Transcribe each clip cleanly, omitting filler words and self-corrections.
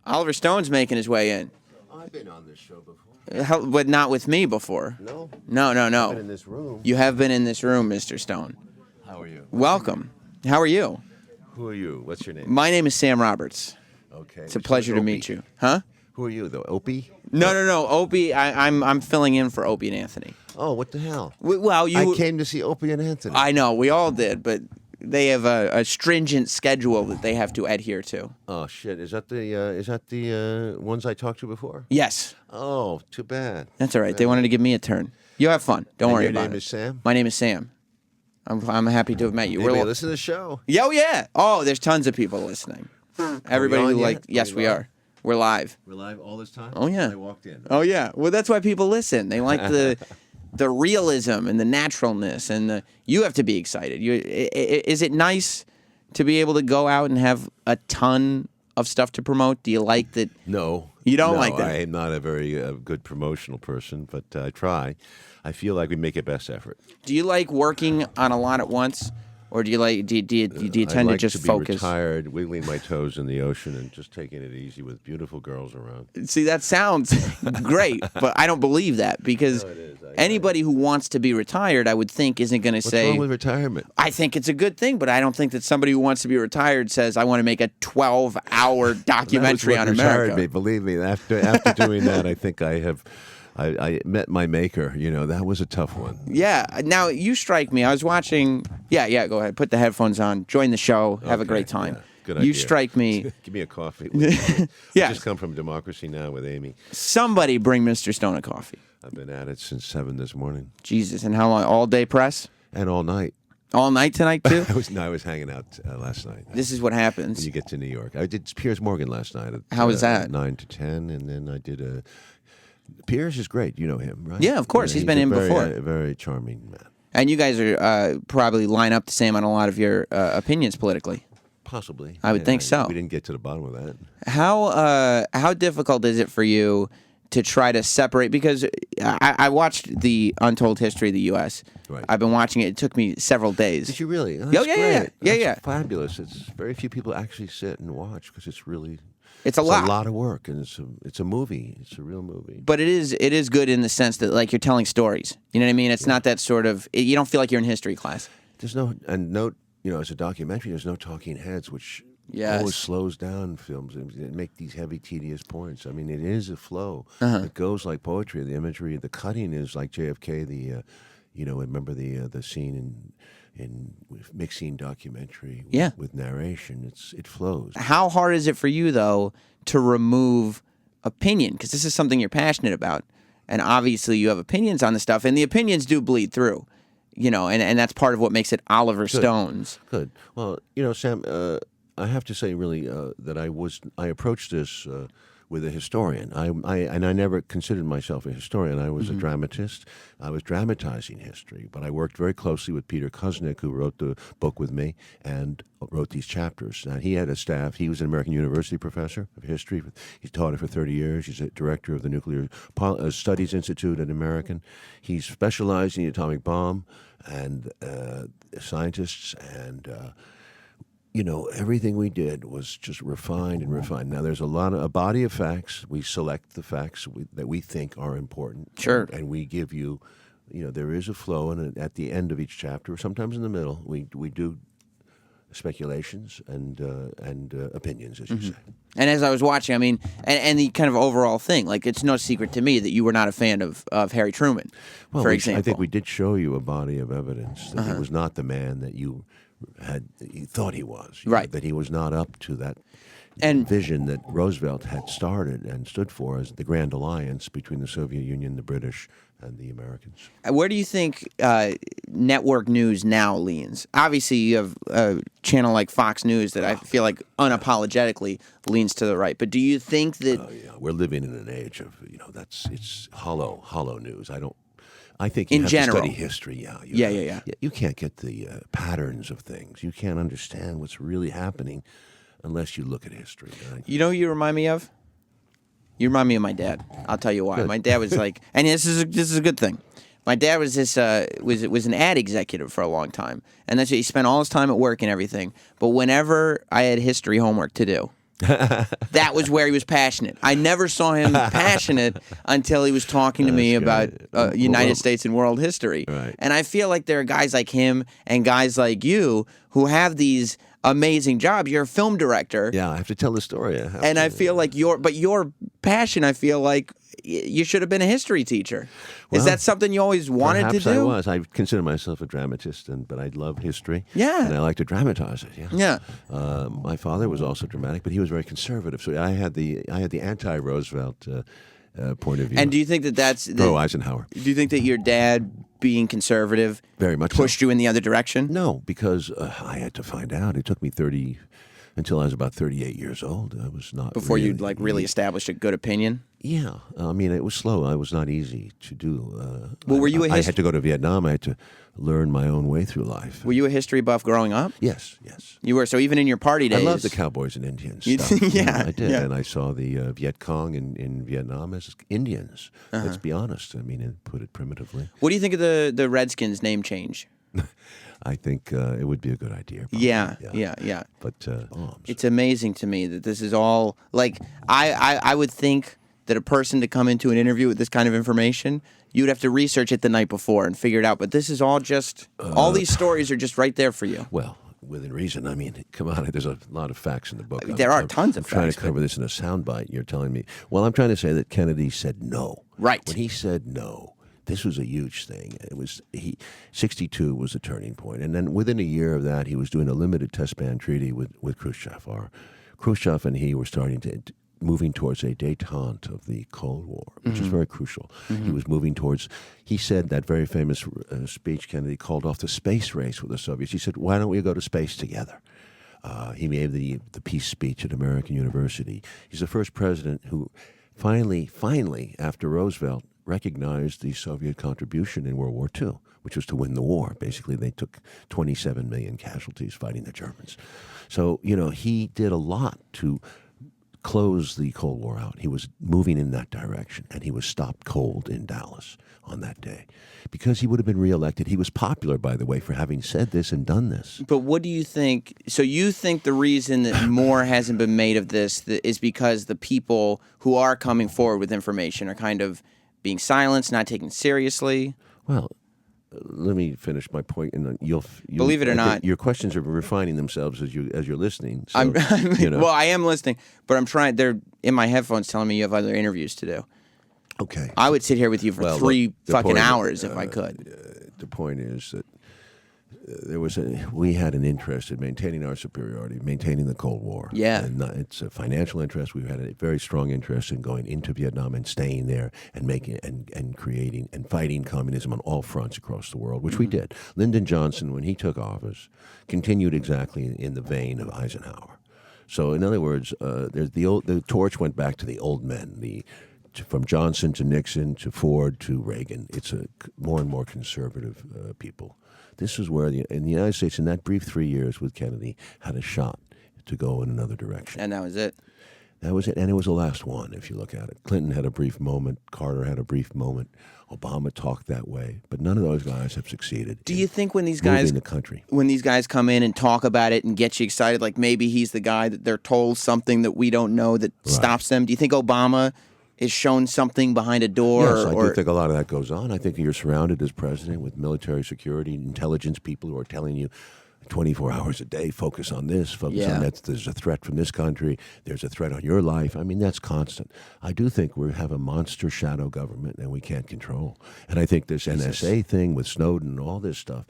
Oliver Stone's making his way in. I've been on this show before. But not with me before. No? No. I've been in this room. You have been in this room, Mr. Stone. How are you? Welcome. How are you? Who are you? What's your name? My name is Sam Roberts. Okay. It's a pleasure to meet you. Huh? Who are you, though? Opie? No. Opie, I'm filling in for Opie and Anthony. Oh, what the hell? Well, I came to see Opie and Anthony. I know, we all did, but they have a stringent schedule that they have to adhere to. Oh shit! Is that the ones I talked to before? Yes. Oh, too bad. That's all right. They wanted to give me a turn. You have fun. Don't worry about it. Your name is Sam? My name is Sam. I'm happy to have met you. Anybody listen to the show? Yeah. Oh, there's tons of people listening. Everybody who yet? Yes, we are. We're live. We're live all this time? Oh yeah. I walked in. Oh yeah. Well, that's why people listen. They like the realism and the naturalness, and you have to be excited. Is it nice to be able to go out and have a ton of stuff to promote? Do you like that? No. You don't like that? I am not a very good promotional person, but I try. I feel like we make a best effort. Do you like working on a lot at once? Or do you like? Do you tend to just focus? Be retired, wiggling my toes in the ocean, and just taking it easy with beautiful girls around. See, that sounds great, but I don't believe that because anybody who wants to be retired, I would think, isn't going to say. What's wrong with retirement? I think it's a good thing, but I don't think that somebody who wants to be retired says, "I want to make a 12-hour documentary on America." Me. Believe me, after doing that, I think I met my maker. You know, that was a tough one. Yeah. Now, you strike me. I was watching. Yeah, go ahead. Put the headphones on. Join the show. Have a great time. Yeah, good idea. You strike me. Give me a coffee. Yeah. I just come from Democracy Now! With Amy. Somebody bring Mr. Stone a coffee. I've been at it since 7 this morning. Jesus. And how long? All day press? And all night. All night tonight, too? I was hanging out last night. This is what happens. When you get to New York. I did Piers Morgan last night. How was that? 9 to 10, and then I did Piers is great. You know him, right? Yeah, of course. He's been in before. A very charming man. And you guys are probably line up the same on a lot of your opinions politically. Possibly. I would think so. We didn't get to the bottom of that. How difficult is it for you to try to separate? Because I watched the Untold History of the U.S. Right. I've been watching it. It took me several days. Did you really? Oh, yeah. That's fabulous. It's very few people actually sit and watch because it's really. It's a lot. A lot of work, and it's a movie. It's a real movie. But it is good in the sense that like you're telling stories. You know what I mean? It's not that sort of. You don't feel like you're in history class. There's no as a documentary, there's no talking heads, which always slows down films and make these heavy, tedious points. I mean, it is a flow. It goes like poetry. The imagery, the cutting is like JFK. Remember the scene in mixing documentary with narration. It flows. How hard is it for you, though, to remove opinion? Because this is something you're passionate about. And obviously you have opinions on the stuff. And the opinions do bleed through. And that's part of what makes it Oliver Stone's. Good. Well, Sam, I have to say really that I approached this with a historian. I never considered myself a historian. I was a dramatist. I was dramatizing history, but I worked very closely with Peter Kuznick, who wrote the book with me and wrote these chapters. Now, he had a staff. He was an American University professor of history. He taught it for 30 years. He's a director of the Nuclear Studies Institute at American. He's specialized in the atomic bomb and scientists and everything we did was just refined and refined. Now, there's a body of facts. We select the facts that we think are important. Sure. And we give you, there is a flow, and at the end of each chapter, or sometimes in the middle, we do speculations and opinions, as you say. And as I was watching, I mean, and the kind of overall thing, like it's no secret to me that you were not a fan of Harry Truman, for example. I think we did show you a body of evidence that he was not the man that you thought he was, right? That he was not up to that vision that Roosevelt had started and stood for as the Grand Alliance between the Soviet Union, the British, and the Americans. Where do you think network news now leans? Obviously, you have a channel like Fox News that I feel like unapologetically leans to the right. But do you think that we're living in an age of it's hollow news? I think you in have general. to study history. Yeah. You can't get the patterns of things. You can't understand what's really happening unless you look at history. Right? You know who you remind me of? You remind me of my dad. I'll tell you why. Good. My dad was like, and this is a good thing. My dad was was an ad executive for a long time, and that's he spent all his time at work and everything. But whenever I had history homework to do, That was where he was passionate. I never saw him passionate until he was talking to me about United States and world history. Right. And I feel like there are guys like him and guys like you who have these amazing jobs. You're a film director. Yeah, I have to tell the story. I feel like your passion, I feel like you should have been a history teacher. Is that something you always wanted to do? Perhaps I was. I consider myself a dramatist, but I love history. Yeah. And I like to dramatize it. Yeah. My father was also dramatic, but he was very conservative. So I had the anti-Roosevelt point of view. And do you think that that's pro-Eisenhower? Do you think that your dad being conservative very much pushed you in the other direction? No, because I had to find out. It took me until I was about 38 years old. I was not before you really established a good opinion. Yeah, I mean it was slow. I was not easy to do. Well, were you I had to go to Vietnam. I had to learn my own way through life. Were you a history buff growing up? Yes. You were. So even in your party days, I loved the Cowboys and Indians stuff. Yeah, I did, yeah. and I saw the Viet Cong in Vietnam as Indians. Let's be honest. I mean, put it primitively. What do you think of the Redskins name change? I think it would be a good idea. Probably. Yeah. But it's amazing to me that this is all like I would think that a person to come into an interview with this kind of information, you'd have to research it the night before and figure it out. But this is all just all these stories are just right there for you. Well, within reason. I mean, come on. There's a lot of facts in the book. There are tons of facts. I'm trying to cover this in a soundbite. You're telling me. Well, I'm trying to say that Kennedy said no. Right. When he said no, this was a huge thing. 62 was a turning point. And then within a year of that, he was doing a limited test ban treaty with Khrushchev. Khrushchev and he were moving towards a détente of the Cold War, which is very crucial. He was moving towards, he said that very famous speech, Kennedy called off the space race with the Soviets. He said, why don't we go to space together? He made the peace speech at American University. He's the first president who finally, after Roosevelt, recognized the Soviet contribution in World War II, which was to win the war. Basically, they took 27 million casualties fighting the Germans. So, he did a lot to close the Cold War out. He was moving in that direction, and he was stopped cold in Dallas on that day because he would have been reelected. He was popular, by the way, for having said this and done this. But what do you think? So you think the reason that more hasn't been made of this is because the people who are coming forward with information are kind of being silenced, not taken seriously? Well, let me finish my point, and you'll believe it or not. Your questions are refining themselves as you're listening. So, Well, I am listening, but I'm trying. They're in my headphones telling me you have other interviews to do. Okay. I would sit here with you for three fucking hours if I could. The point is that we had an interest in maintaining our superiority, maintaining the Cold War. Yeah. And it's a financial interest. We've had a very strong interest in going into Vietnam and staying there and making and creating and fighting communism on all fronts across the world, which we did. Lyndon Johnson, when he took office, continued exactly in the vein of Eisenhower. So, in other words, the torch went back to the old men, from Johnson to Nixon to Ford to Reagan. It's a more and more conservative people. This is where in the United States, in that brief 3 years with Kennedy, had a shot to go in another direction. And that was it. That was it, and it was the last one, if you look at it. Clinton had a brief moment. Carter had a brief moment. Obama talked that way, but none of those guys have succeeded. Do you think when these guys, the country, when these guys come in and talk about it and get you excited, like maybe he's the guy that they're told something that we don't know that stops them? Do you think Obama is shown something behind a door? Yes, I do think a lot of that goes on. I think you're surrounded as president with military security, intelligence people who are telling you 24 hours a day, focus on this, focus on that. There's a threat from this country. There's a threat on your life. I mean, that's constant. I do think we have a monster shadow government and we can't control. And I think this NSA thing with Snowden and all this stuff,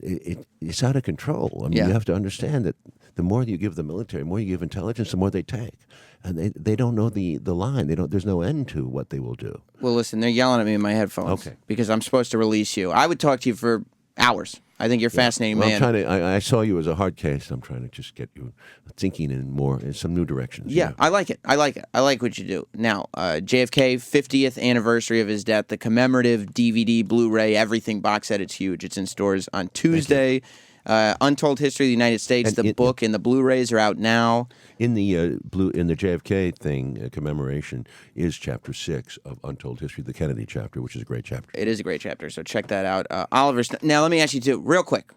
it's out of control. I mean, you have to understand that the more you give the military, the more you give intelligence, the more they take. And they don't know the line. There's no end to what they will do. Well, listen, they're yelling at me in my headphones. Okay. Because I'm supposed to release you. I would talk to you for hours. I think you're a fascinating man. I saw you as a hard case. I'm trying to just get you thinking in some new directions. Yeah, I like it. I like what you do. Now, JFK, 50th anniversary of his death, the commemorative DVD, Blu-ray, everything box set. It's huge. It's in stores on Tuesday. Untold History of the United States, the book and the Blu-rays are out now. In the JFK thing, commemoration is Chapter 6 of Untold History, the Kennedy chapter, which is a great chapter. It is a great chapter, so check that out. Oliver, now let me ask you too, real quick.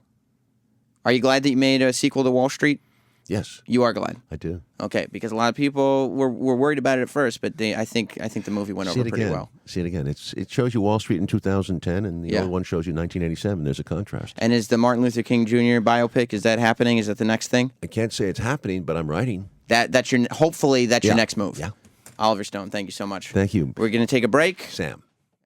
Are you glad that you made a sequel to Wall Street? Yes, You are glad. I do. Okay, because a lot of people were worried about it at first, but I think the movie went over pretty well. See it again. It shows you Wall Street in 2010, and the other one shows you 1987. There's a contrast. And is the Martin Luther King Jr. biopic, is that happening? Is that the next thing? I can't say it's happening, but I'm writing. Hopefully that's your next move. Yeah. Oliver Stone, thank you so much. Thank you. We're going to take a break. Sam.